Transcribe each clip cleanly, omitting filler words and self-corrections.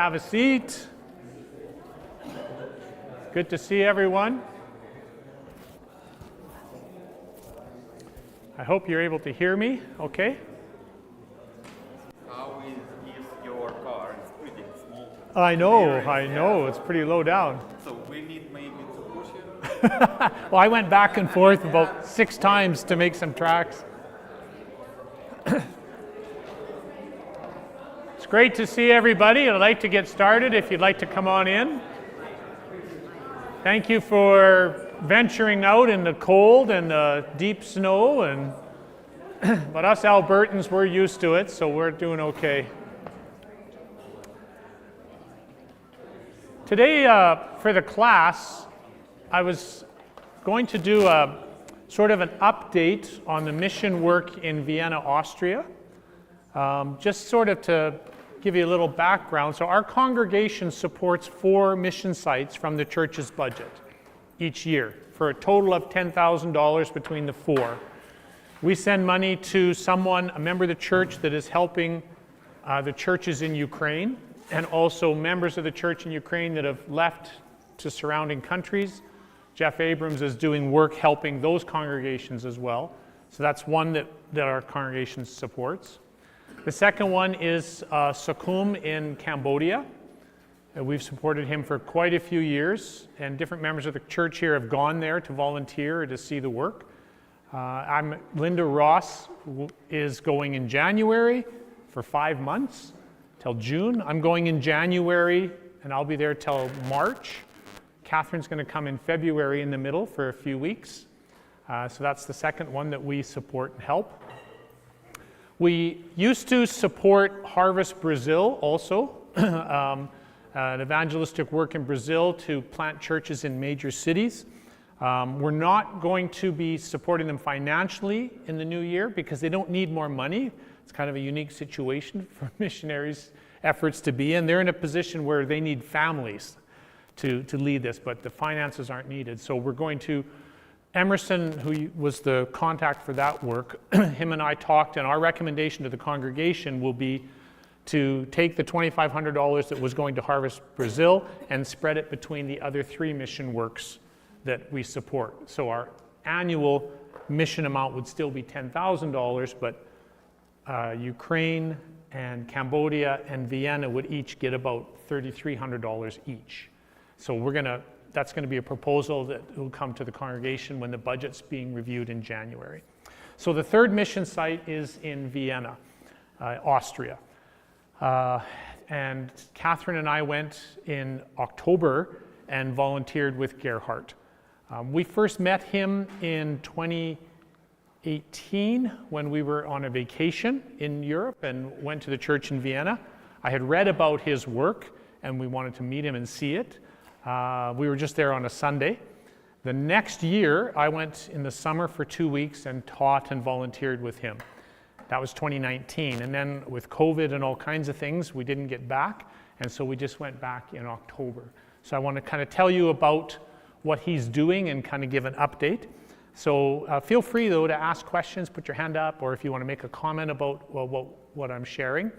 Have a seat. Good to see everyone. I hope you're able to hear me okay. How is your car? It's pretty small. I know, it's pretty low down. So we need maybe to push it? Well, I went back and forth about 6 times to make some tracks. It's great to see everybody. I'd like to get started if you'd like to come on in. Thank you for venturing out in the cold and the deep snow, but us Albertans, we're used to it, so we're doing okay. Today, for the class, I was going to do a sort of an update on the mission work in Vienna, Austria, just sort of to give you a little background. So our congregation supports 4 mission sites from the church's budget each year for a total of $10,000 between the 4. We send money to someone, a member of the church that is helping the churches in Ukraine, and also members of the church in Ukraine that have left to surrounding countries. Jeff Abrams is doing work helping those congregations as well. So that's one that our congregation supports. The second one is Sukhum in Cambodia. We've supported him for quite a few years, and different members of the church here have gone there to volunteer or to see the work. Linda Ross is going in January for 5 months till June. I'm going in January, and I'll be there till March. Catherine's going to come in February in the middle for a few weeks. So that's the second one that we support and help. We used to support Harvest Brazil also, an evangelistic work in Brazil to plant churches in major cities. We're not going to be supporting them financially in the new year because they don't need more money. It's kind of a unique situation for missionaries' efforts to be in. They're in a position where they need families to lead this, but the finances aren't needed. So we're going to, Emerson, who was the contact for that work, him and I talked, and our recommendation to the congregation will be to take the $2,500 that was going to Harvest Brazil and spread it between the other 3 mission works that we support. So our annual mission amount would still be $10,000, but Ukraine and Cambodia and Vienna would each get about $3,300 each. So that's going to be a proposal that will come to the congregation when the budget's being reviewed in January. So the third mission site is in Vienna, Austria. And Catherine and I went in October and volunteered with Gerhard. We first met him in 2018 when we were on a vacation in Europe and went to the church in Vienna. I had read about his work and we wanted to meet him and see it. We were just there on a Sunday. The next year, I went in the summer for 2 weeks and taught and volunteered with him. That was 2019. And then with COVID and all kinds of things, we didn't get back. And so we just went back in October. So I want to kind of tell you about what he's doing and kind of give an update. So feel free, though, to ask questions, put your hand up, or if you want to make a comment about what I'm sharing.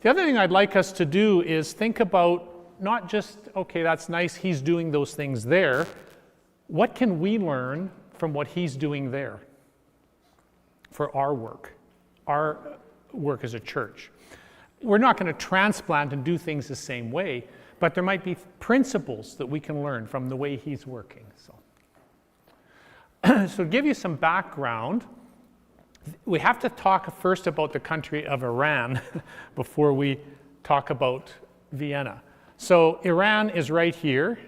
The other thing I'd like us to do is think about not just, okay, that's nice, he's doing those things there. What can we learn from what he's doing there for our work as a church? We're not going to transplant and do things the same way, but there might be principles that we can learn from the way he's working. So to give you some background, we have to talk first about the country of Iran before we talk about Vienna. So Iran is right here.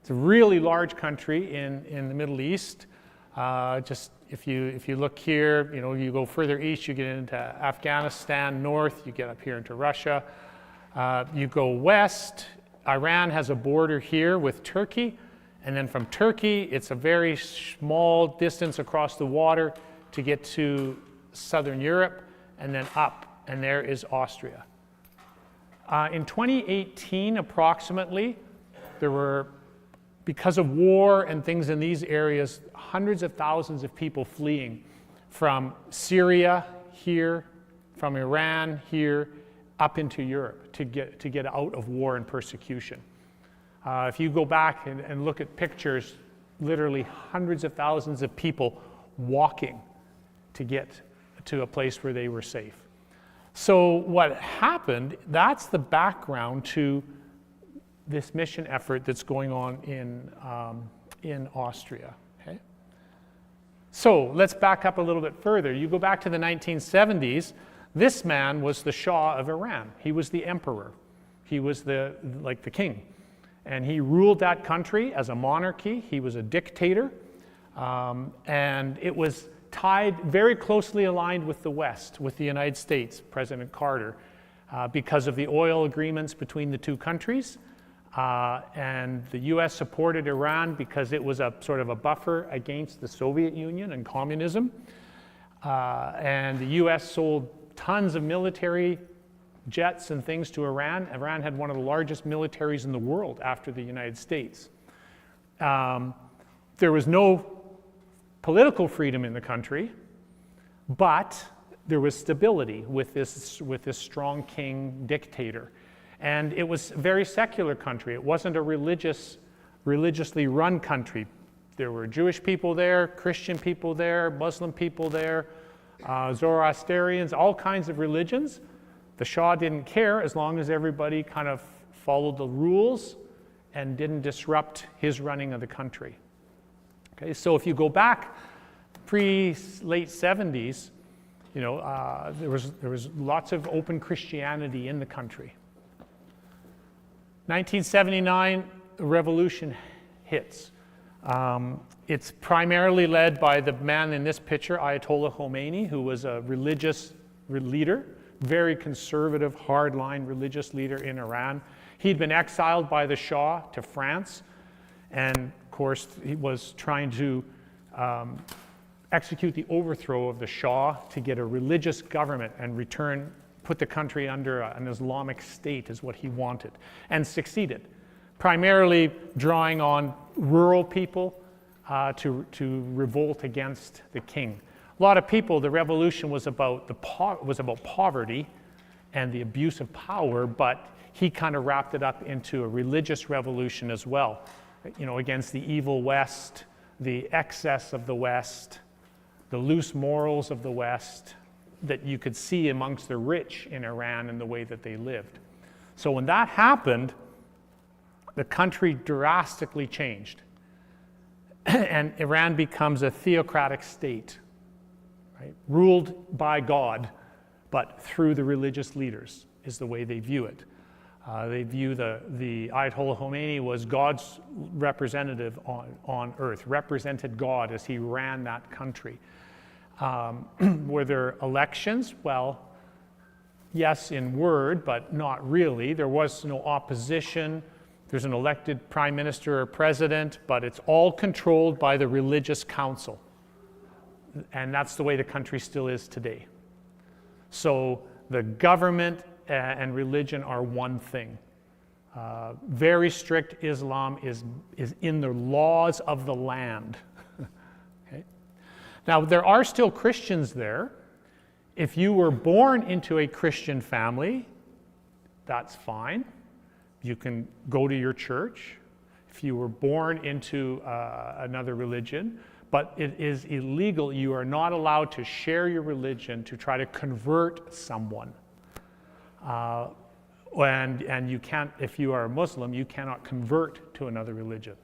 It's a really large country in the Middle East. Just if you look here, you go further east, you get into Afghanistan. North, you get up here into Russia. You go west. Iran has a border here with Turkey, and then from Turkey, it's a very small distance across the water to get to southern Europe, and then up, and there is Austria. In 2018, approximately, there were, because of war and things in these areas, hundreds of thousands of people fleeing from Syria here, from Iran here, up into Europe to get out of war and persecution. If you go back and look at pictures, literally hundreds of thousands of people walking to get to a place where they were safe. So what happened, that's the background to this mission effort that's going on in Austria. Okay? So let's back up a little bit further. You go back to the 1970s, this man was the Shah of Iran. He was the emperor. He was the king. And he ruled that country as a monarchy. He was a dictator. And it was tied, very closely aligned with the West, with the United States, President Carter, because of the oil agreements between the two countries. And the US supported Iran because it was a sort of a buffer against the Soviet Union and communism. And the US sold tons of military jets and things to Iran. Iran had one of the largest militaries in the world after the United States. There was no political freedom in the country, but there was stability with this strong king dictator. And it was a very secular country. It wasn't a religiously run country. There were Jewish people there, Christian people there, Muslim people there, Zoroastrians, all kinds of religions. The Shah didn't care as long as everybody kind of followed the rules and didn't disrupt his running of the country. Okay, so if you go back late 70s, there was lots of open Christianity in the country. 1979, the revolution hits. It's primarily led by the man in this picture, Ayatollah Khomeini, who was a religious leader, very conservative, hardline religious leader in Iran. He'd been exiled by the Shah to France, and of course he was trying to execute the overthrow of the Shah to get a religious government and put the country under an Islamic state is what he wanted, and succeeded, primarily drawing on rural people to revolt against the king. A lot of people, the revolution was about poverty and the abuse of power, but he kind of wrapped it up into a religious revolution as well, against the evil West, the excess of the West, the loose morals of the West that you could see amongst the rich in Iran and the way that they lived. So when that happened, the country drastically changed. And Iran becomes a theocratic state, right? Ruled by God, but through the religious leaders is the way they view it. They view the Ayatollah Khomeini was God's representative on earth, represented God as he ran that country. Were there elections? Well, yes, in word, but not really. There was no opposition. There's an elected prime minister or president, but it's all controlled by the religious council. And that's the way the country still is today. So the government and religion are one thing. Very strict Islam is in the laws of the land. Okay? Now, there are still Christians there. If you were born into a Christian family, that's fine. You can go to your church. If you were born into another religion, but it is illegal. You are not allowed to share your religion to try to convert someone. And you can't, if you are a Muslim, you cannot convert to another religion.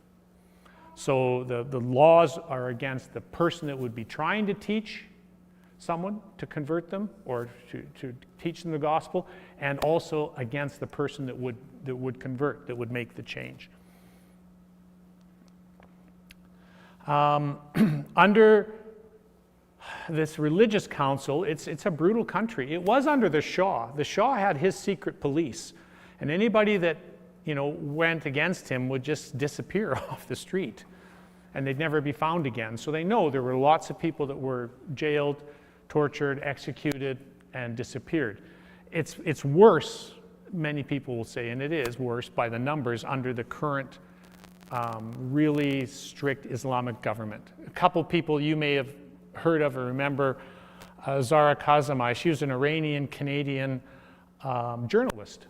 So the laws are against the person that would be trying to teach someone to convert them or to teach them the gospel, and also against the person that would convert, that would make the change. Under this religious council, it's a brutal country. It was under the Shah. The Shah had his secret police, and anybody that went against him would just disappear off the street, and they'd never be found again. So they know there were lots of people that were jailed, tortured, executed, and disappeared. It's worse, many people will say, and it is worse by the numbers under the current really strict Islamic government. A couple people you may have heard of or remember, Zara Kazemi. She was an Iranian-Canadian journalist,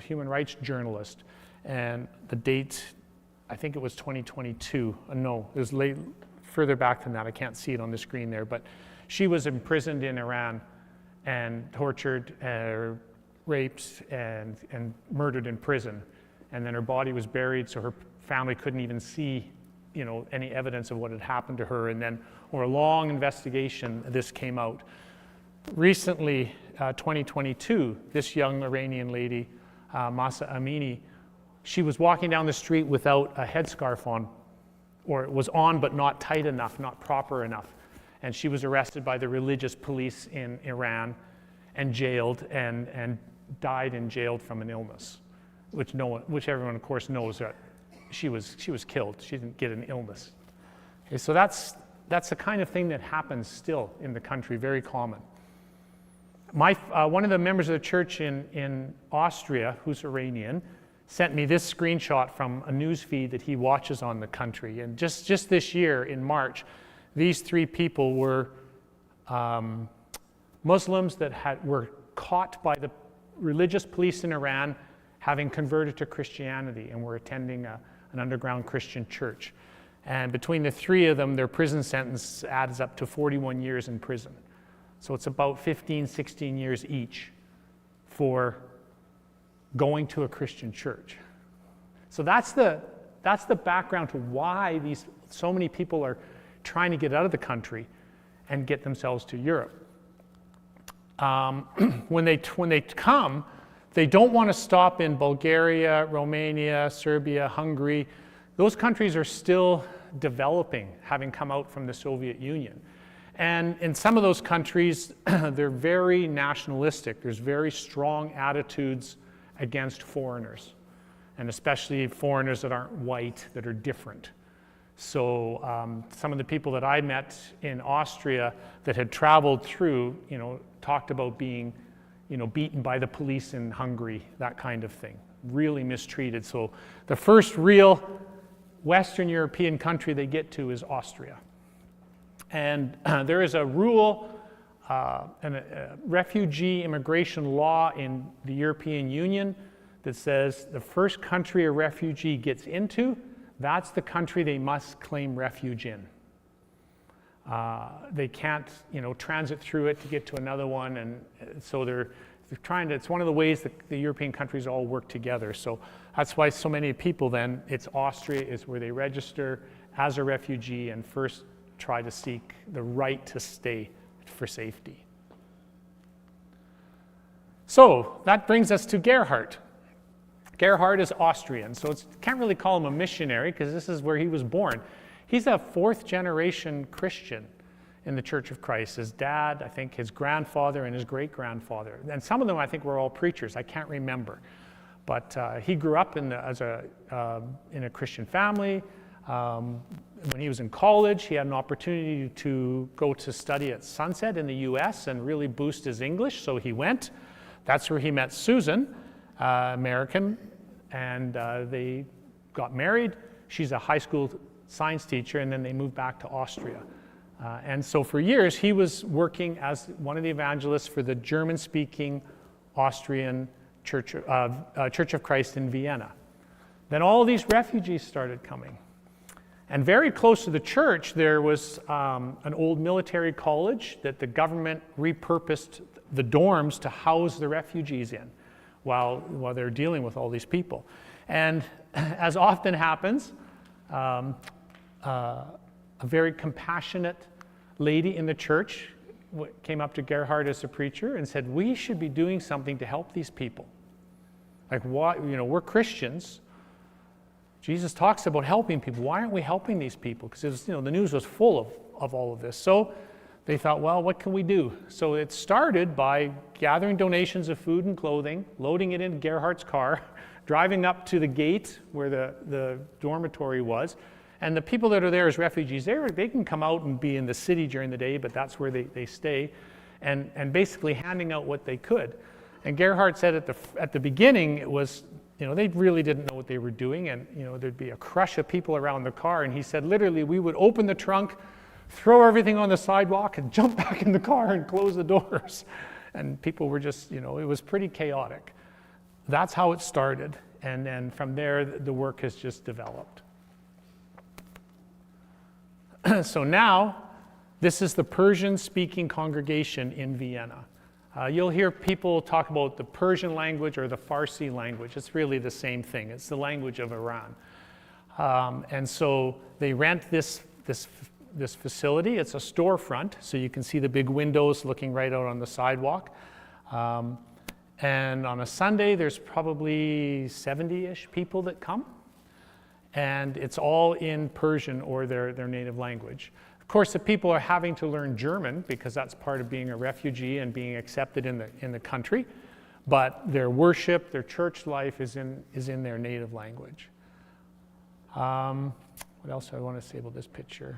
human rights journalist. And the date, I think it was 2022. No, it was further back than that. I can't see it on the screen there. But she was imprisoned in Iran and tortured, raped, and murdered in prison. And then her body was buried, so her family couldn't even see, any evidence of what had happened to her. And then, over a long investigation, this came out. Recently, 2022, this young Iranian lady, Mahsa Amini, she was walking down the street without a headscarf on, or it was on but not tight enough, not proper enough. And she was arrested by the religious police in Iran and jailed and died and jailed from an illness, which everyone, of course, knows that she was killed. She didn't get an illness. Okay, so that's the kind of thing that happens still in the country, very common. One of the members of the church in Austria, who's Iranian, sent me this screenshot from a news feed that he watches on the country. And just this year, in March, these 3 people were Muslims that were caught by the religious police in Iran having converted to Christianity and were attending an underground Christian church. And between the 3 of them, their prison sentence adds up to 41 years in prison. So it's about 15, 16 years each for going to a Christian church. So that's the background to why so many people are trying to get out of the country and get themselves to Europe. When they come, they don't want to stop in Bulgaria, Romania, Serbia, Hungary. Those countries are still developing, having come out from the Soviet Union. And in some of those countries, they're very nationalistic. There's very strong attitudes against foreigners, and especially foreigners that aren't white, that are different. So some of the people that I met in Austria that had traveled through, talked about being, beaten by the police in Hungary, that kind of thing, really mistreated. So the first real Western European country they get to is Austria. And there is a rule, a refugee immigration law in the European Union that says the first country a refugee gets into, that's the country they must claim refuge in. They can't, transit through it to get to another one, and so they're trying to. It's one of the ways that the European countries all work together. So that's why so many people then, it's Austria is where they register as a refugee and first try to seek the right to stay for safety. So that brings us to Gerhard. Gerhard is Austrian, so can't really call him a missionary because this is where he was born. He's a 4th generation Christian in the Church of Christ. His dad, I think his grandfather and his great-grandfather. And some of them I think were all preachers. I can't remember. But he grew up in a Christian family. When he was in college, he had an opportunity to go to study at Sunset in the US and really boost his English, so he went. That's where he met Susan, American, and they got married. She's a high school science teacher, and then they moved back to Austria. And so for years, he was working as one of the evangelists for the German-speaking Austrian Church of Christ in Vienna. Then all these refugees started coming. And very close to the church, there was an old military college that the government repurposed the dorms to house the refugees in while they're dealing with all these people. And as often happens, a very compassionate lady in the church came up to Gerhard as a preacher and said, we should be doing something to help these people. Like, what, we're Christians. Jesus talks about helping people. Why aren't we helping these people? Because the news was full of all of this. So they thought, well, what can we do? So it started by gathering donations of food and clothing, loading it into Gerhard's car, driving up to the gate where the dormitory was. And the people that are there as refugees, they can come out and be in the city during the day, but that's where they stay, and basically handing out what they could. And Gerhard said at the beginning, it was, they really didn't know what they were doing, and there'd be a crush of people around the car. And he said, literally, we would open the trunk, throw everything on the sidewalk, and jump back in the car and close the doors. and people were just, it was pretty chaotic. That's how it started, and then from there, the work has just developed. So now, this is the Persian-speaking congregation in Vienna. You'll hear people talk about the Persian language or the Farsi language. It's really the same thing. It's the language of Iran. And so they rent this facility. It's a storefront, so you can see the big windows looking right out on the sidewalk. And on a Sunday, there's probably 70-ish people that come. And it's all in Persian or their native language. Of course, the people are having to learn German because that's part of being a refugee and being accepted in the country. But their worship, their church life is in their native language. What else do I want to say about this picture?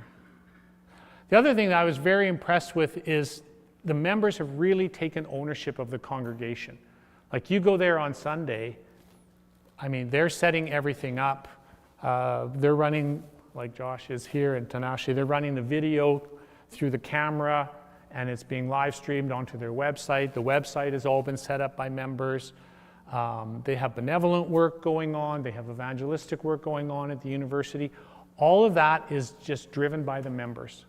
The other thing that I was very impressed with is the members have really taken ownership of the congregation. Like you go there on Sunday, I mean, they're setting everything up. They're running, like Josh is here and Tanashi, they're running the video through the camera and it's being live streamed onto their website. The website has all been set up by members. They have benevolent work going on. They have evangelistic work going on at the university. All of that is just driven by the members.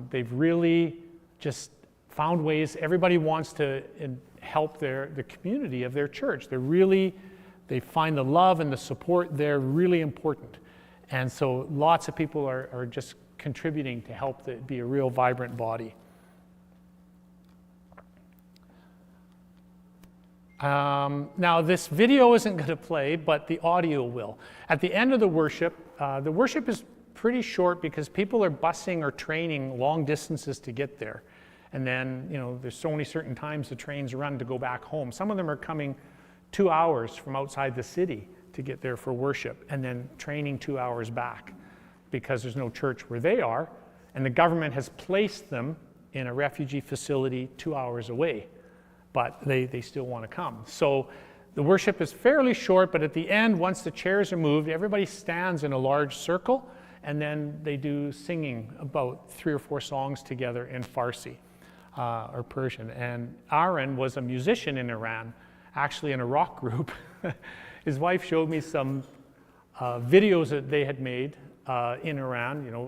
They've really just found ways. Everybody wants to help the community of their church. They find the love and the support there really important. And so lots of people are just contributing to help it be a real vibrant body. Now this video isn't going to play, but the audio will. At the end of the worship is pretty short because people are busing or training long distances to get there. And then, there's only certain times the trains run to go back home. Some of them are coming 2 hours from outside the city to get there for worship and then training 2 hours back because there's no church where they are. And the government has placed them in a refugee facility 2 hours away, but they still want to come. So the worship is fairly short, but at the end, once the chairs are moved, everybody stands in a large circle, and then they do singing about 3 or 4 songs together in Farsi or Persian. And Aaron was a musician in Iran, actually in a rock group. His wife showed me some videos that they had made in Iran,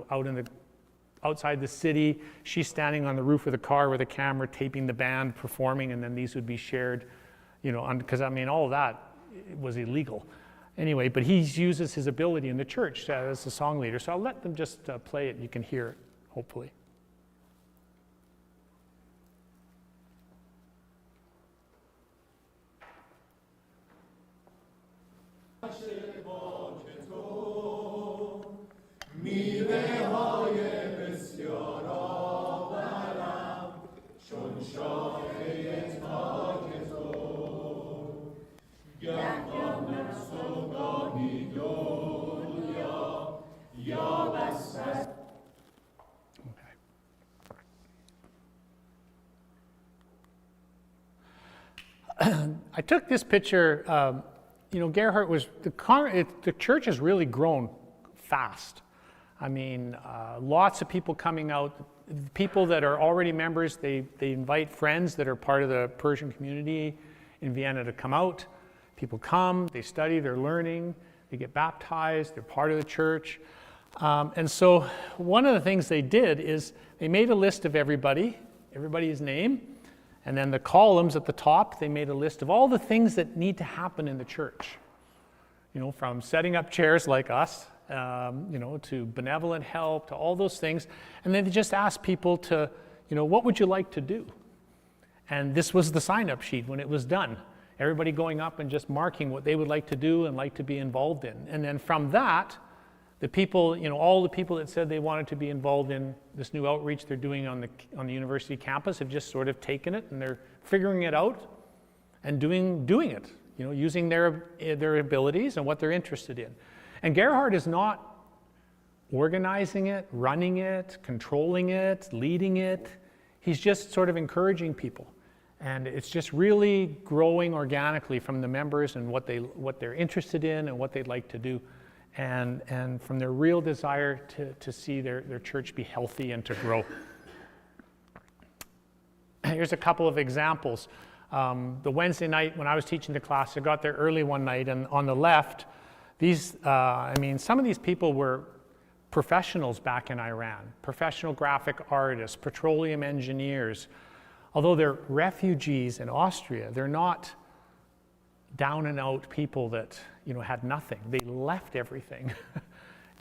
outside the city. She's standing on the roof of the car with a camera taping the band performing, and then these would be shared, because all of that was illegal. Anyway, but he uses his ability in the church as a song leader. So I'll let them just play it. You can hear it, hopefully. I took this picture, Gerhard the church has really grown fast. Lots of people coming out, people that are already members, they invite friends that are part of the Persian community in Vienna to come out. People come, they study, they're learning, they get baptized, they're part of the church. And so one of the things they did is they made a list of everybody's name, and then the columns at the top, they made a list of all the things that need to happen in the church. From setting up chairs like us, to benevolent help, to all those things. And then they just asked people to, what would you like to do? And this was the sign-up sheet when it was done. Everybody going up and just marking what they would like to do and like to be involved in. And then from that, the people, all the people that said they wanted to be involved in this new outreach they're doing on the university campus have just sort of taken it and they're figuring it out and doing it, using their abilities and what they're interested in. And Gerhard is not organizing it, running it, controlling it, leading it. He's just sort of encouraging people. And it's just really growing organically from the members and what they're interested in and what they'd like to do. And from their real desire to see their church be healthy and to grow. here's a couple of examples. The Wednesday night when I was teaching the class, I got there early one night, and on the left, some of these people were professionals back in Iran, professional graphic artists, petroleum engineers. Although they're refugees in Austria, they're not down and out people that had nothing. They left everything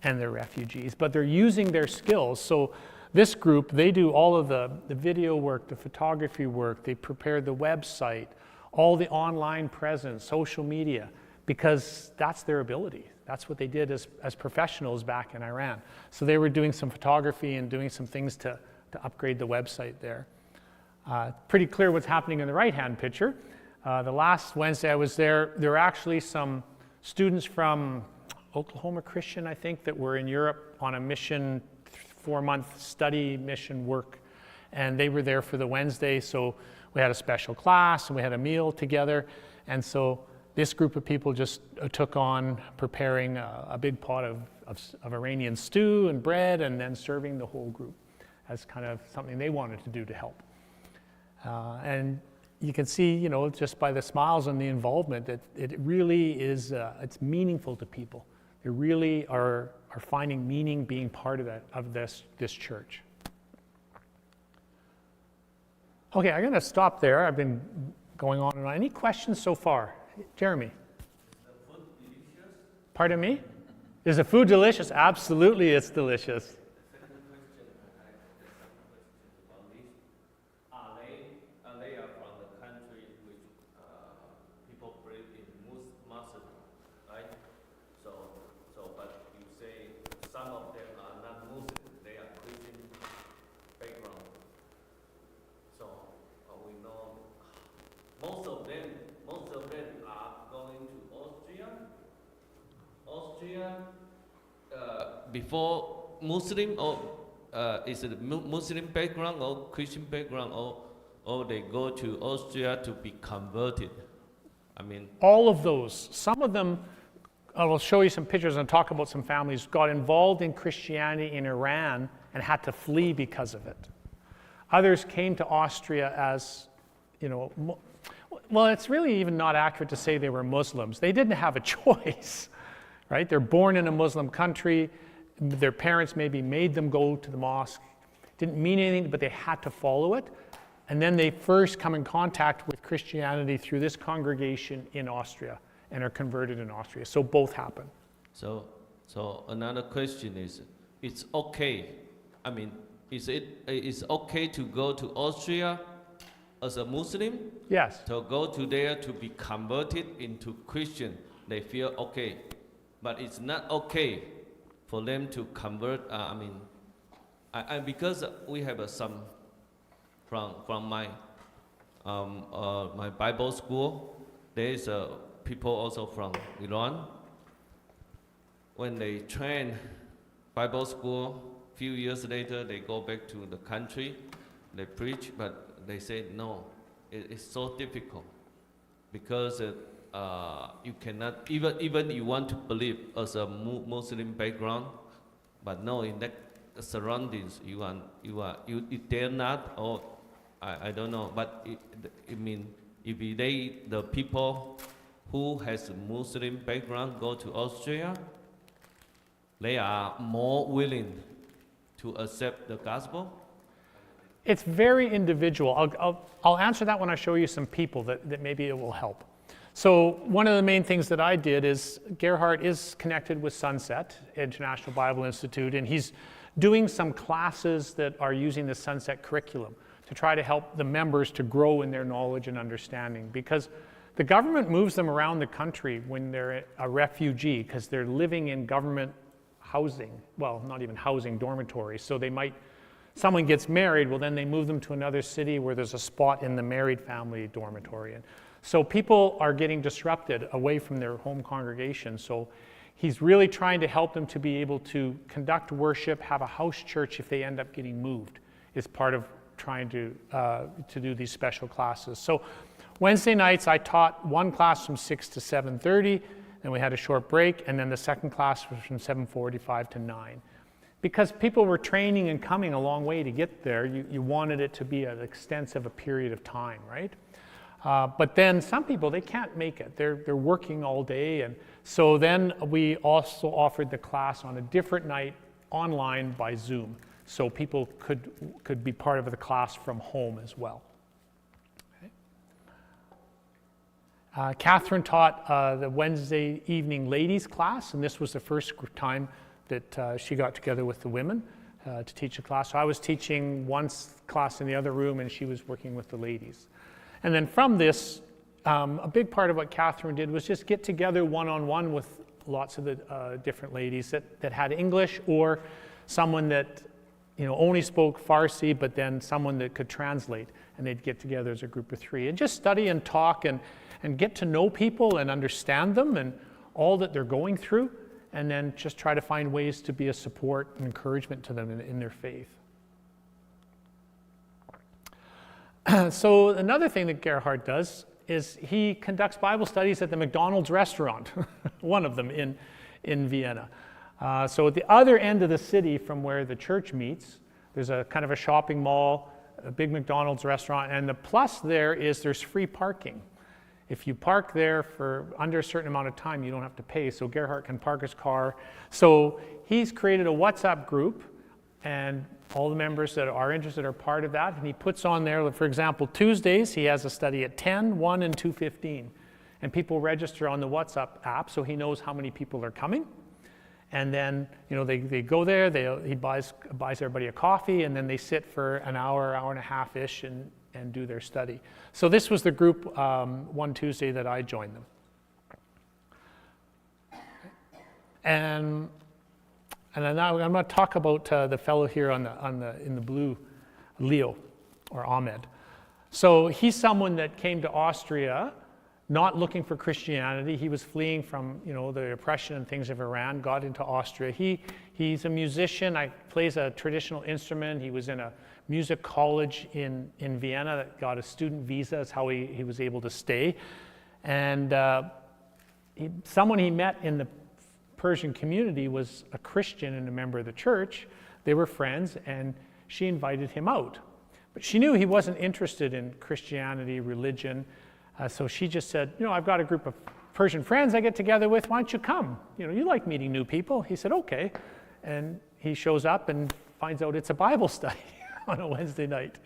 and they're refugees, but they're using their skills. So this group, they do all of the video work, the photography work, they prepare the website, all the online presence, social media, because that's their ability. That's what they did as professionals back in Iran. So they were doing some photography and doing some things to upgrade the website there. Pretty clear what's happening in the right-hand picture. The last Wednesday I was there were actually some students from Oklahoma Christian, I think, that were in Europe on a mission, 4-month study mission work. And they were there for the Wednesday, so we had a special class and we had a meal together. And so this group of people just took on preparing a big pot of Iranian stew and bread, and then serving the whole group as kind of something they wanted to do to help. And you can see, just by the smiles and the involvement, that it really is, it's meaningful to people. They really are finding meaning being part of this church. Okay, I'm going to stop there. I've been going on and on. Any questions so far? Jeremy? Is the food delicious? Pardon me? Is the food delicious? Absolutely, it's delicious. Before Muslim, or is it Muslim background or Christian background, or they go to Austria to be converted? All of those. Some of them, I will show you some pictures and talk about some families, got involved in Christianity in Iran and had to flee because of it. Others came to Austria as, well, it's really even not accurate to say they were Muslims. They didn't have a choice, right? They're born in a Muslim country. Their parents maybe made them go to the mosque. Didn't mean anything, but they had to follow it. And then they first come in contact with Christianity through this congregation in Austria and are converted in Austria. So both happen. So another question is, it's okay. Is okay to go to Austria as a Muslim? Yes. To go to there to be converted into Christian, they feel okay. But it's not okay for them to convert. Because we have some from my my Bible school. There is people also from Iran. When they train Bible school, few years later they go back to the country. They preach, but they say no. It's so difficult because. You cannot even you want to believe as a Muslim background, but no, in that surroundings you dare not, or I don't know, but if the people who has Muslim background go to Austria, they are more willing to accept the gospel. It's very individual. I'll answer that when I show you some people that maybe it will help. So one of the main things that I did is Gerhard is connected with Sunset International Bible Institute, and he's doing some classes that are using the Sunset curriculum to try to help the members to grow in their knowledge and understanding, because the government moves them around the country when they're a refugee because they're living in government housing, well, not even housing, dormitories. So someone gets married, well, then they move them to another city where there's a spot in the married family dormitory. And so people are getting disrupted away from their home congregation. So he's really trying to help them to be able to conduct worship, have a house church if they end up getting moved, is part of trying to do these special classes. So Wednesday nights I taught one class from 6 to 7:30, then we had a short break, and then the second class was from 7:45 to 9. because people were training and coming a long way to get there, you wanted it to be an extensive a period of time, right? But then some people, they can't make it. They're working all day. And so then we also offered the class on a different night online by Zoom. So people could be part of the class from home as well. Okay. Catherine taught the Wednesday evening ladies class, and this was the first time that she got together with the women to teach a class. So I was teaching one class in the other room, and she was working with the ladies. And then from this, a big part of what Catherine did was just get together one-on-one with lots of the different ladies that had English, or someone that only spoke Farsi, but then someone that could translate, and they'd get together as a group of 3 and just study and talk and get to know people and understand them and all that they're going through, and then just try to find ways to be a support and encouragement to them in their faith. So another thing that Gerhard does is he conducts Bible studies at the McDonald's restaurant, one of them in Vienna. So at the other end of the city from where the church meets, there's a kind of a shopping mall, a big McDonald's restaurant, and the plus there's free parking. If you park there for under a certain amount of time, you don't have to pay, so Gerhard can park his car. So he's created a WhatsApp group, and all the members that are interested are part of that, and he puts on there, for example, Tuesdays, he has a study at 10, 1, and 2:15. And people register on the WhatsApp app, so he knows how many people are coming. And then, they go there, he buys everybody a coffee, and then they sit for an hour, hour and a half-ish and do their study. So this was the group one Tuesday that I joined them. And now I'm going to talk about the fellow here in the blue, Leo, or Ahmed. So he's someone that came to Austria not looking for Christianity. He was fleeing from the oppression and things of Iran, got into Austria. He's a musician, plays a traditional instrument. He was in a music college in Vienna that got a student visa. That's how he was able to stay. And someone he met in the Persian community was a Christian and a member of the church. They were friends, and she invited him out. But she knew he wasn't interested in Christianity, religion. So she just said, I've got a group of Persian friends I get together with. Why don't you come? You like meeting new people. He said, okay. And he shows up and finds out it's a Bible study on a Wednesday night.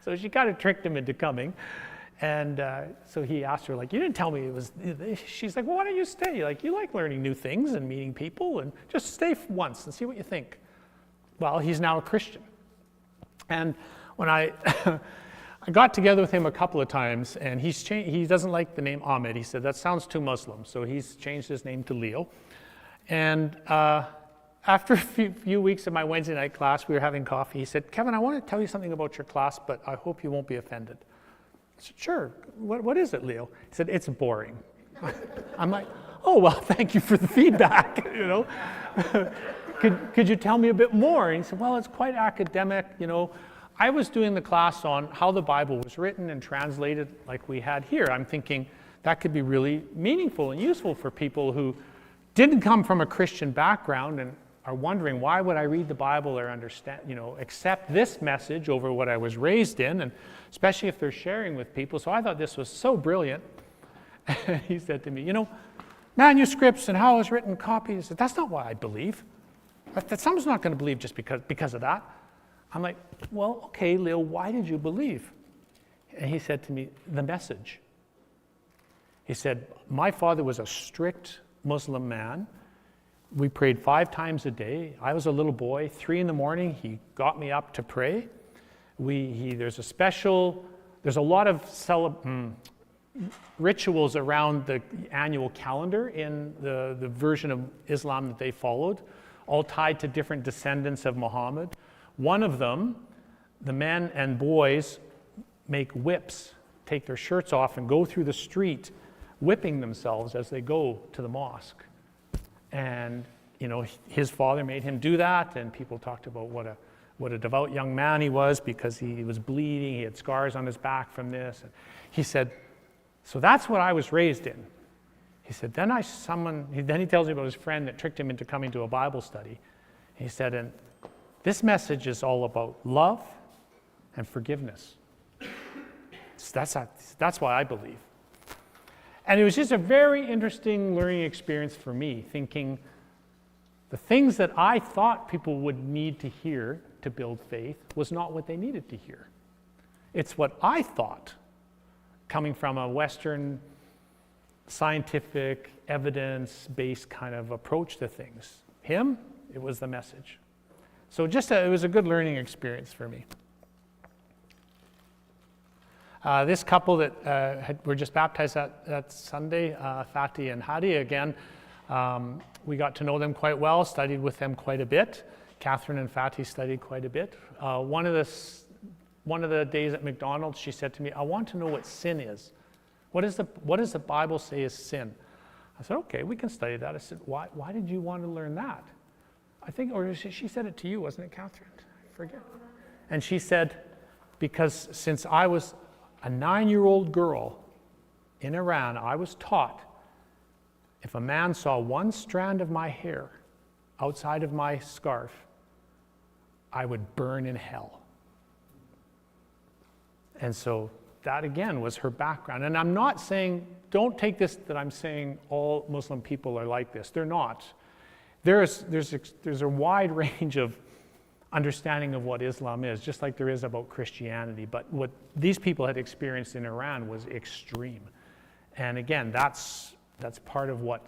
So she kind of tricked him into coming. And so he asked her, you didn't tell me it was, she's like, well, why don't you stay? You like learning new things and meeting people, and just stay once and see what you think. Well, he's now a Christian. And when I got together with him a couple of times, and he doesn't like the name Ahmed. He said, that sounds too Muslim. So he's changed his name to Leo. And after a few weeks of my Wednesday night class, we were having coffee. He said, Kevin, I want to tell you something about your class, but I hope you won't be offended. I said, sure. What is it, Leo? He said, it's boring. I'm like, oh, well, thank you for the feedback, Could you tell me a bit more? And he said, well, it's quite academic, I was doing the class on how the Bible was written and translated like we had here. I'm thinking that could be really meaningful and useful for people who didn't come from a Christian background and are wondering, why would I read the Bible or understand, accept this message over what I was raised in, and especially if they're sharing with people. So I thought this was so brilliant. He said to me, manuscripts and how it's written, copies, that's not why I believe. That someone's not going to believe just because of that. I'm like, well, okay, Leo, why did you believe? And he said to me, the message. He said, my father was a strict Muslim man. We prayed 5 times a day. I was a little boy, 3 in the morning, he got me up to pray. There's a lot of rituals around the annual calendar in the version of Islam that they followed, all tied to different descendants of Muhammad. One of them, the men and boys make whips, take their shirts off and go through the street whipping themselves as they go to the mosque. And his father made him do that, and people talked about what a devout young man he was because he was bleeding, he had scars on his back from this. And he said, so that's what I was raised in. He said, then he tells me about his friend that tricked him into coming to a Bible study. He said, and This message is all about love and forgiveness. That's why I believe. And it was just a very interesting learning experience for me, thinking the things that I thought people would need to hear to build faith was not what they needed to hear. It's what I thought, coming from a Western scientific, evidence-based kind of approach to things. Him, it was the message. So it was a good learning experience for me. This couple that were just baptized that Sunday, Fatih and Hadi, again, we got to know them quite well, studied with them quite a bit. Catherine and Fatih studied quite a bit. One of the days at McDonald's, she said to me, "I want to know what sin is. What does the Bible say is sin?" I said, "Okay, we can study that." I said, "Why did you want to learn that?" I think, or she said it to you, wasn't it, Catherine? I forget. And she said, "Because since I was a 9-year-old girl in Iran, I was taught if a man saw one strand of my hair outside of my scarf, I would burn in hell." And so that again was her background. And I'm not saying, don't take this that I'm saying all Muslim people are like this. They're not. There's a wide range of understanding of what Islam is, just like there is about Christianity. But what these people had experienced in Iran was extreme. And again, that's part of what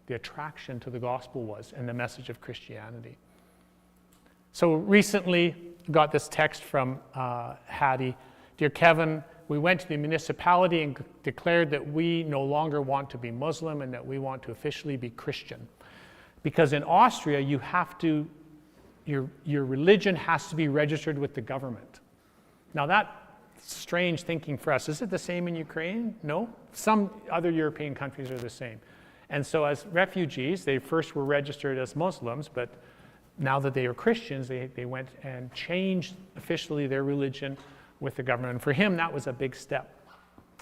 the attraction to the gospel was and the message of Christianity. So recently, got this text from Hadi. "Dear Kevin, we went to the municipality and declared that we no longer want to be Muslim and that we want to officially be Christian. Because in Austria, you have to, your religion has to be registered with the government." Now that's strange thinking for us. Is it the same in Ukraine? No. Some other European countries are the same. And so as refugees, they first were registered as Muslims, but now that they are Christians, they went and changed officially their religion with the government. And for him, that was a big step.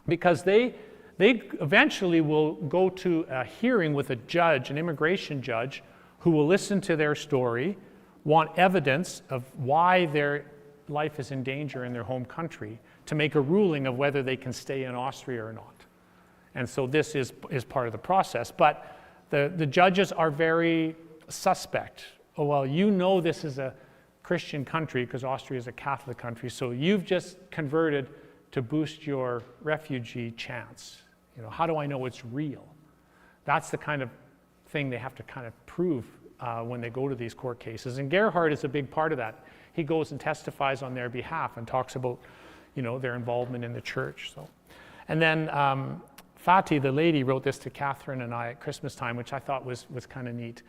Because they eventually will go to a hearing with a judge, an immigration judge, who will listen to their story, want evidence of why their life is in danger in their home country, to make a ruling of whether they can stay in Austria or not. And so this is part of the process. But the judges are very suspect. "Oh, well, you know this is a Christian country because Austria is a Catholic country, so you've just converted to boost your refugee chance. You know, how do I know it's real?" That's the kind of thing they have to kind of prove when they go to these court cases. And Gerhard is a big part of that. He goes and testifies on their behalf and talks about, their involvement in the church. So, and then Fatih, the lady, wrote this to Catherine and I at Christmas time, which I thought was kind of neat.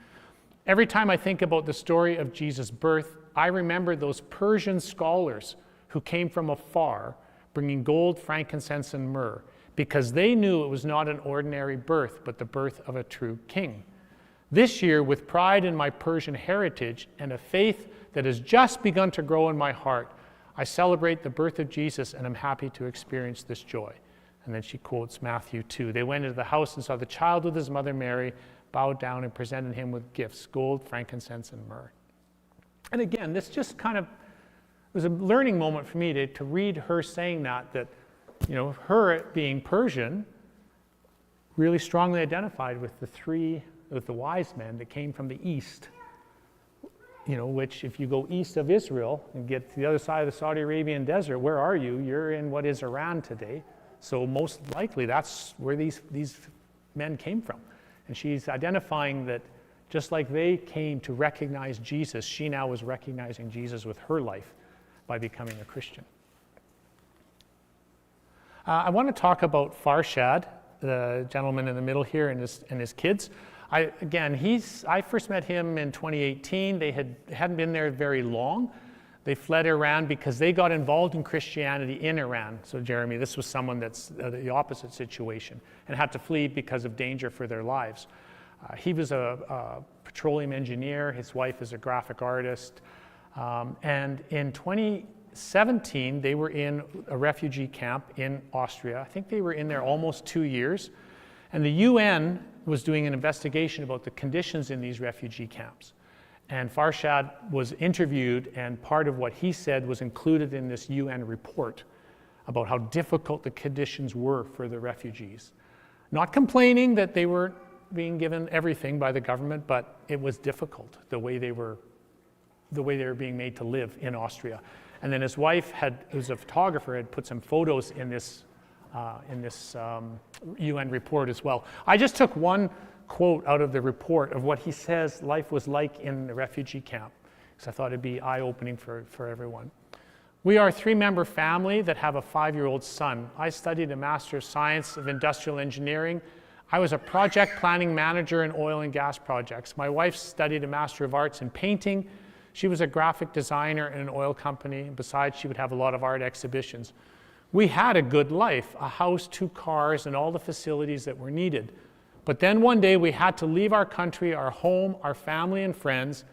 "Every time I think about the story of Jesus' birth, I remember those Persian scholars who came from afar, bringing gold, frankincense, and myrrh, because they knew it was not an ordinary birth, but the birth of a true king. This year, with pride in my Persian heritage and a faith that has just begun to grow in my heart, I celebrate the birth of Jesus and am happy to experience this joy." And then she quotes Matthew 2. "They went into the house and saw the child with his mother Mary, bowed down and presented him with gifts, gold, frankincense, and myrrh." And again, this just kind of was a learning moment for me to read her saying that her being Persian really strongly identified with the wise men that came from the east, which if you go east of Israel and get to the other side of the Saudi Arabian desert, where are you? You're in what is Iran today. So most likely that's where these men came from. And she's identifying that just like they came to recognize Jesus, she now was recognizing Jesus with her life by becoming a Christian. I want to talk about Farshad, the gentleman in the middle here, and his kids. I first met him in 2018. They hadn't been there very long. They fled Iran because they got involved in Christianity in Iran. So Jeremy, this was someone that's the opposite situation and had to flee because of danger for their lives. He was a petroleum engineer. His wife is a graphic artist. And in 2017, they were in a refugee camp in Austria. I think they were in there almost 2 years. And the UN was doing an investigation about the conditions in these refugee camps. And Farshad was interviewed, and part of what he said was included in this UN report about how difficult the conditions were for the refugees. Not complaining that they weren't being given everything by the government, but it was difficult the way they were being made to live in Austria. And then his wife who's a photographer, had put some photos in this UN report as well. I just took one quote out of the report of what he says life was like in the refugee camp, because I thought it'd be eye-opening for everyone. We are a 3-member family that have a 5-year-old son. I studied a Master of Science of Industrial Engineering. I was a project planning manager in oil and gas projects. My wife studied a Master of Arts in painting. She was a graphic designer in an oil company. Besides, she would have a lot of art exhibitions. We had a good life, a house, 2 cars, and all the facilities that were needed. But then one day we had to leave our country, our home, our family and friends,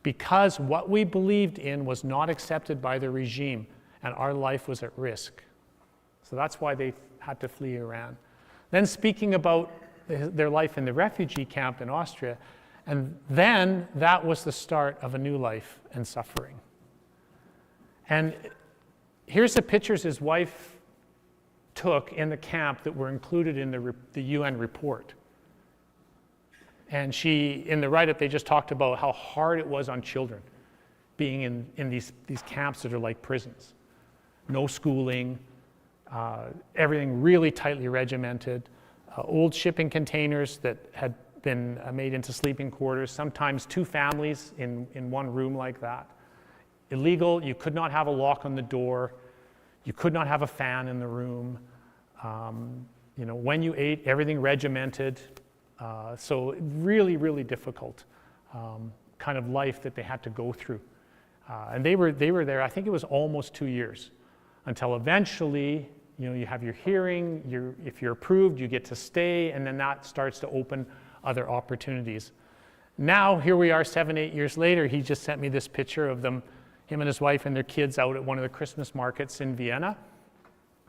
because what we believed in was not accepted by the regime, and our life was at risk. So that's why they had to flee Iran. Then speaking about their life in the refugee camp in Austria, and then that was the start of a new life and suffering. And here's the pictures his wife took in the camp that were included in the UN report. And in the write-up, they just talked about how hard it was on children being in these camps that are like prisons. No schooling, everything really tightly regimented, old shipping containers that had been made into sleeping quarters, sometimes 2 families in one room like that. Illegal, you could not have a lock on the door, you could not have a fan in the room. When you ate, everything regimented. So really, really difficult kind of life that they had to go through. And they were there, I think it was almost 2 years, until eventually, you have your hearing, if you're approved, you get to stay, and then that starts to open other opportunities. Now, here we are 7-8 years later, he just sent me this picture of him and his wife and their kids out at one of the Christmas markets in Vienna.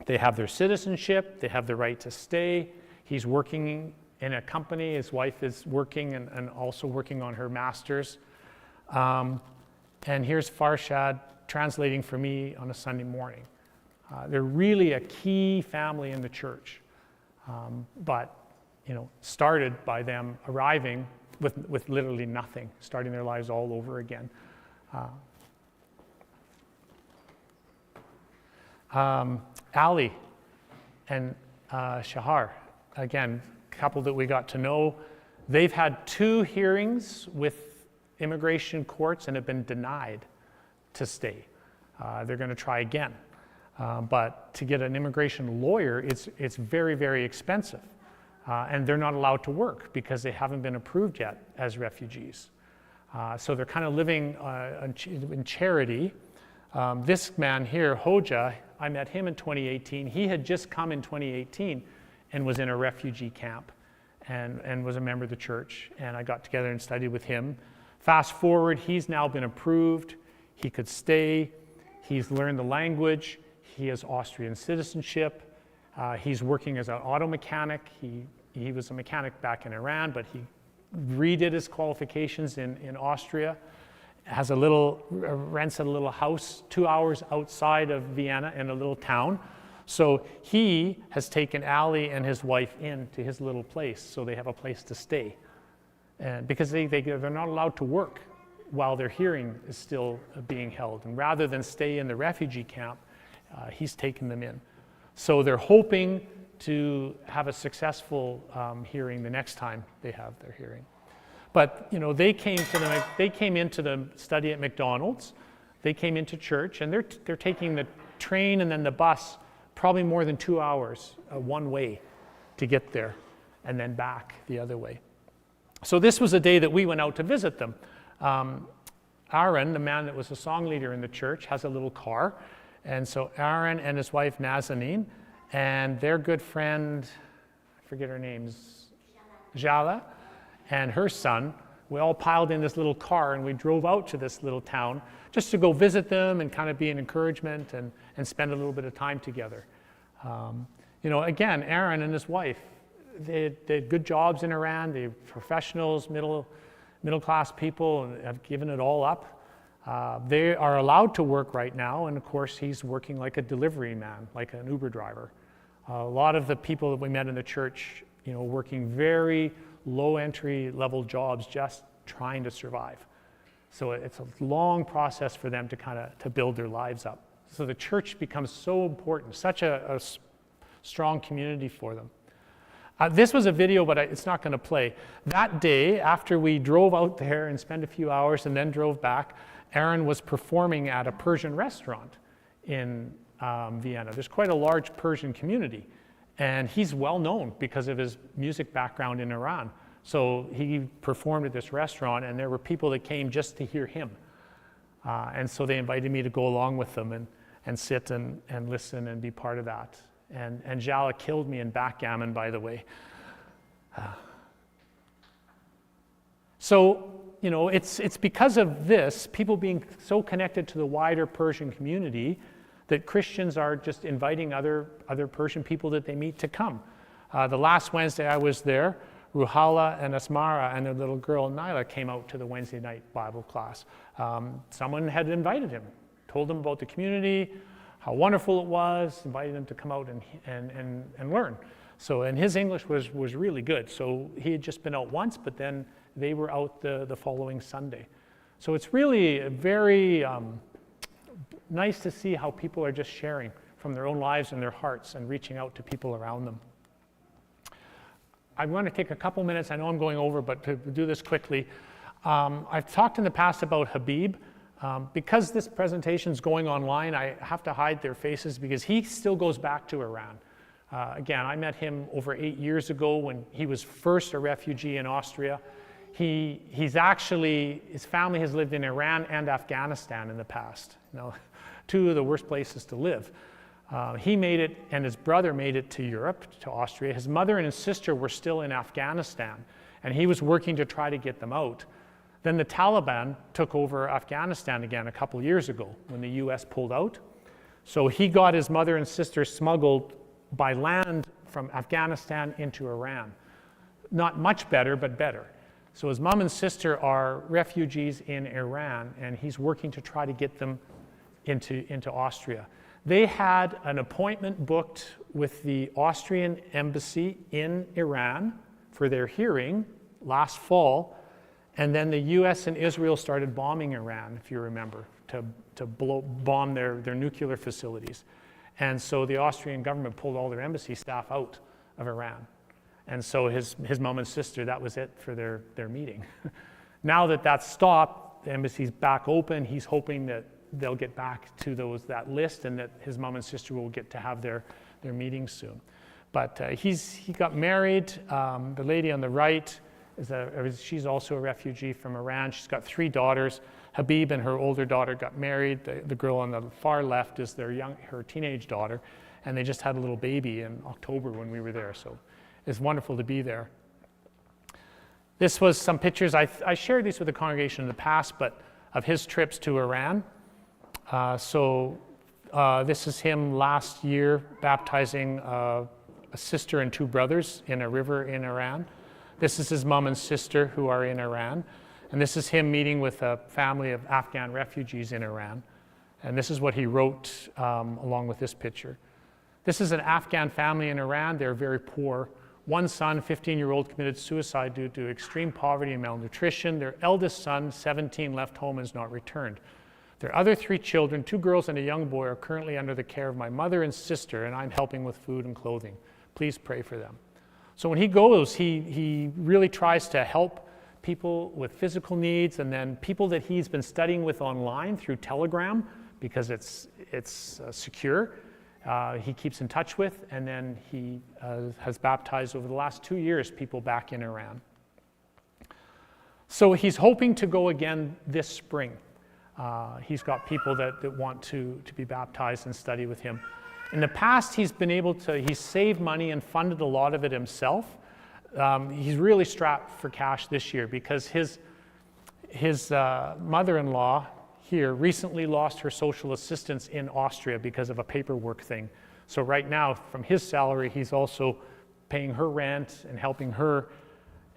They have their citizenship, they have the right to stay. He's working in a company, his wife is working and also working on her master's. And here's Farshad translating for me on a Sunday morning. They're really a key family in the church, but started by them arriving with literally nothing, starting their lives all over again. Ali and Shahar, again, a couple that we got to know. They've had 2 hearings with immigration courts and have been denied to stay. They're going to try again. But to get an immigration lawyer, it's very, very expensive. And they're not allowed to work because they haven't been approved yet as refugees. So they're kind of living in charity. This man here, Hoja, I met him in 2018. He had just come in 2018 and was in a refugee camp and was a member of the church. And I got together and studied with him. Fast forward, he's now been approved. He could stay. He's learned the language. He has Austrian citizenship. He's working as an auto mechanic. He was a mechanic back in Iran, but he redid his qualifications in Austria. Rents a little house 2 hours outside of Vienna in a little town. So he has taken Ali and his wife into his little place, so they have a place to stay. And because they're not allowed to work while their hearing is still being held. And rather than stay in the refugee camp, he's taken them in. So they're hoping to have a successful hearing the next time they have their hearing. But they came into the study at McDonald's. They came into church, and they're taking the train and then the bus probably more than 2 hours one way to get there, and then back the other way. So this was a day that we went out to visit them. Aaron, the man that was a song leader in the church, has a little car. And so Aaron and his wife Nazanin and their good friend, I forget her names, Jala, and her son, we all piled in this little car and we drove out to this little town just to go visit them and kind of be an encouragement and spend a little bit of time together. Again, Aaron and his wife, they had good jobs in Iran. They were professionals, middle middle-class people and have given it all up. They are allowed to work right now, and of course he's working like a delivery man, like an Uber driver. A lot of the people that we met in the church, working very low entry level jobs, just trying to survive. So it's a long process for them to build their lives up. So the church becomes so important, such a strong community for them. This was a video, but it's not going to play. That day, after we drove out there and spent a few hours and then drove back, Aaron was performing at a Persian restaurant in Vienna. There's quite a large Persian community, and he's well known because of his music background in Iran. So he performed at this restaurant, and there were people that came just to hear him. And so they invited me to go along with them and sit and listen and be part of that. And Jala killed me in backgammon, by the way. So, it's because of this, people being so connected to the wider Persian community, that Christians are just inviting other Persian people that they meet to come. The last Wednesday I was there, Ruhala and Asmara and their little girl Nyla came out to the Wednesday night Bible class. Someone had invited him, told him about the community, how wonderful it was, invited him to come out and learn. So, and his English was really good. So he had just been out once, but then they were out the following Sunday. So it's really very nice to see how people are just sharing from their own lives and their hearts and reaching out to people around them. I want to take a couple minutes. I know I'm going over, but to do this quickly. I've talked in the past about Habib. Because this presentation is going online, I have to hide their faces because he still goes back to Iran. Again, I met him over 8 years ago when he was first a refugee in Austria. His family has lived in Iran and Afghanistan in the past. Two of the worst places to live. He made it, and his brother made it to Europe, to Austria. His mother and his sister were still in Afghanistan, and he was working to try to get them out. Then the Taliban took over Afghanistan again a couple years ago when the US pulled out. So he got his mother and sister smuggled by land from Afghanistan into Iran. Not much better, but better. So his mom and sister are refugees in Iran, and he's working to try to get them into Austria. They had an appointment booked with the Austrian embassy in Iran for their hearing last fall, and then the US and Israel started bombing Iran, if you remember, to bomb their nuclear facilities. And so the Austrian government pulled all their embassy staff out of Iran. And so his mom and sister, that was it for their meeting. Now that that's stopped, the embassy's back open. He's hoping that they'll get back to that list and that his mom and sister will get to have their meetings soon. But he got married. The lady on the right, she's also a refugee from Iran. She's got 3 daughters. Habib and her older daughter got married. The girl on the far left is her teenage daughter. And they just had a little baby in October when we were there. So it's wonderful to be there. This was some pictures. I shared these with the congregation in the past, but of his trips to Iran. This is him last year baptizing a sister and 2 brothers in a river in Iran. This is his mom and sister who are in Iran. And this is him meeting with a family of Afghan refugees in Iran. And this is what he wrote along with this picture. This is an Afghan family in Iran. They're very poor. One son, 15-year-old, committed suicide due to extreme poverty and malnutrition. Their eldest son, 17, left home and has not returned. Their other 3 children, 2 girls and a young boy, are currently under the care of my mother and sister, and I'm helping with food and clothing. Please pray for them. So when he goes, he really tries to help people with physical needs, and then people that he's been studying with online through Telegram, because it's secure, he keeps in touch with, and then he has baptized over the last 2 years people back in Iran. So he's hoping to go again this spring. He's got people that want to be baptized and study with him. In the past, he's saved money and funded a lot of it himself. He's really strapped for cash this year because his mother-in-law here recently lost her social assistance in Austria because of a paperwork thing. So right now, from his salary, he's also paying her rent and helping her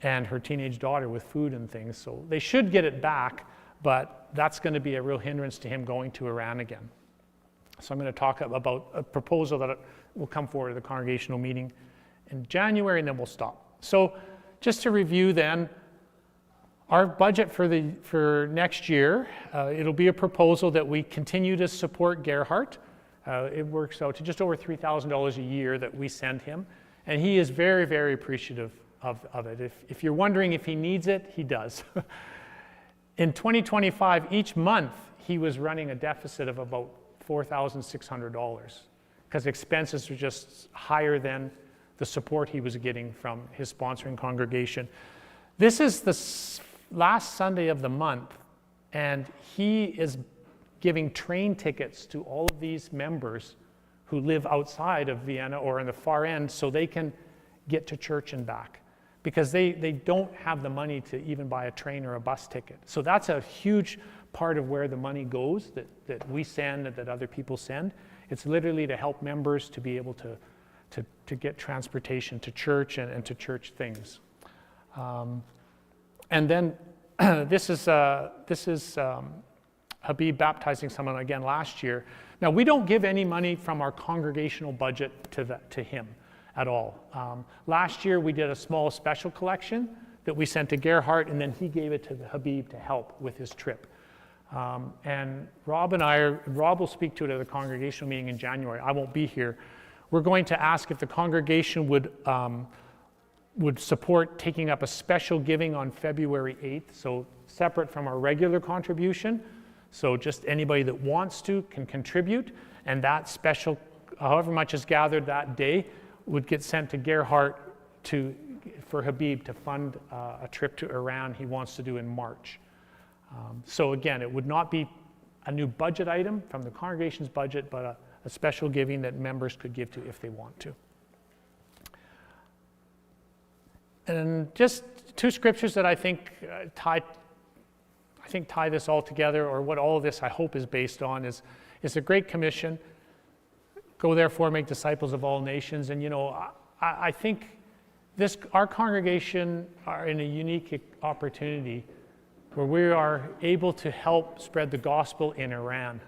and her teenage daughter with food and things. So they should get it back, but that's going to be a real hindrance to him going to Iran again. So I'm going to talk about a proposal that will come forward at the congregational meeting in January, and then we'll stop. So just to review then, our budget for next year, it'll be a proposal that we continue to support Gerhard. It works out to just over $3,000 a year that we send him, and he is very, very appreciative of it. If you're wondering if he needs it, he does. In 2025, each month, he was running a deficit of about $4,600 because expenses were just higher than the support he was getting from his sponsoring congregation. This is the last Sunday of the month, and he is giving train tickets to all of these members who live outside of Vienna or in the far end so they can get to church and back, because they don't have the money to even buy a train or a bus ticket. So that's a huge part of where the money goes that we send and that other people send. It's literally to help members to be able to get transportation to church and to church things. And then this is Habib baptizing someone again last year. Now, we don't give any money from our congregational budget to him at all. Last year, we did a small special collection that we sent to Gerhard, and then he gave it to Habib to help with his trip. And Rob will speak to it at the congregational meeting in January. I won't be here. We're going to ask if the congregation would support taking up a special giving on February 8th, so separate from our regular contribution. So just anybody that wants to can contribute, and that special, however much is gathered that day, would get sent to Gerhard for Habib to fund a trip to Iran he wants to do in March. So again, it would not be a new budget item from the congregation's budget, but a special giving that members could give to if they want to. And just two scriptures that I think tie this all together, or what all of this I hope is based on, is the Great Commission. Go therefore, make disciples of all nations. And I think our congregation are in a unique opportunity where we are able to help spread the gospel in Iran,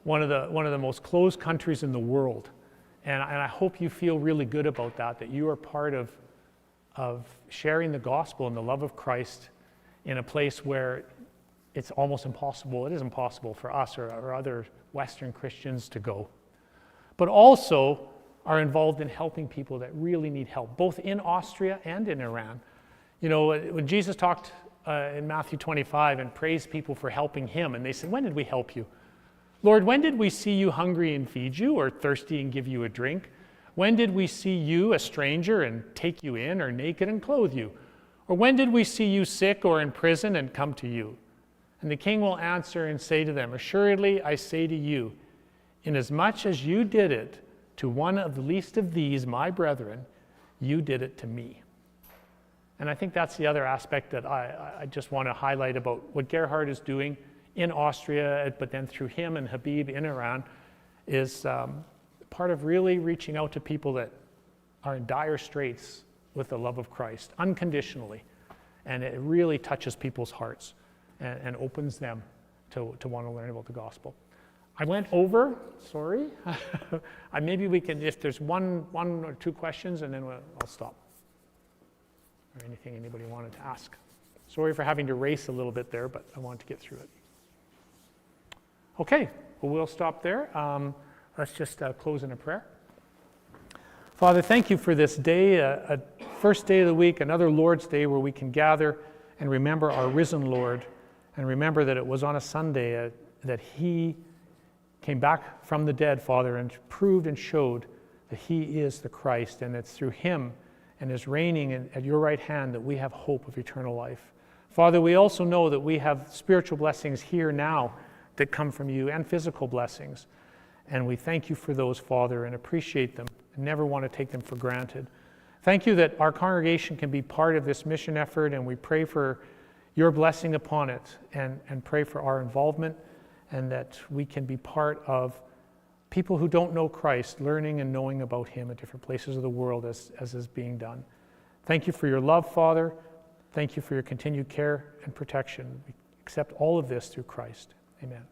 one of the most closed countries in the world. And I hope you feel really good about that you are part of sharing the gospel and the love of Christ in a place where it's almost impossible. It is impossible for us or other Western Christians to go. But also are involved in helping people that really need help, both in Austria and in Iran. When Jesus talked in Matthew 25 and praised people for helping him, and they said, "When did we help you? Lord, when did we see you hungry and feed you, or thirsty and give you a drink? When did we see you, a stranger, and take you in, or naked and clothe you? Or when did we see you sick or in prison and come to you?" And the king will answer and say to them, "Assuredly, I say to you, inasmuch as you did it to one of the least of these, my brethren, you did it to me." And I think that's the other aspect that I just want to highlight about what Gerhard is doing in Austria, but then through him and Habib in Iran, is part of really reaching out to people that are in dire straits with the love of Christ, unconditionally. And it really touches people's hearts and opens them to want to learn about the gospel. I went over, sorry. Maybe we can, if there's one or two questions, and then I'll stop. Or anything anybody wanted to ask. Sorry for having to race a little bit there, but I wanted to get through it. Okay, well, we'll stop there. Let's just close in a prayer. Father, thank you for this day, a first day of the week, another Lord's Day where we can gather and remember our risen Lord, and remember that it was on a Sunday that he came back from the dead, Father, and proved and showed that he is the Christ, and it's through him and his reigning at your right hand that we have hope of eternal life. Father, we also know that we have spiritual blessings here now that come from you, and physical blessings. And we thank you for those, Father, and appreciate them and never want to take them for granted. Thank you that our congregation can be part of this mission effort, and we pray for your blessing upon it, and pray for our involvement, and that we can be part of people who don't know Christ, learning and knowing about him at different places of the world as is being done. Thank you for your love, Father. Thank you for your continued care and protection. We accept all of this through Christ. Amen.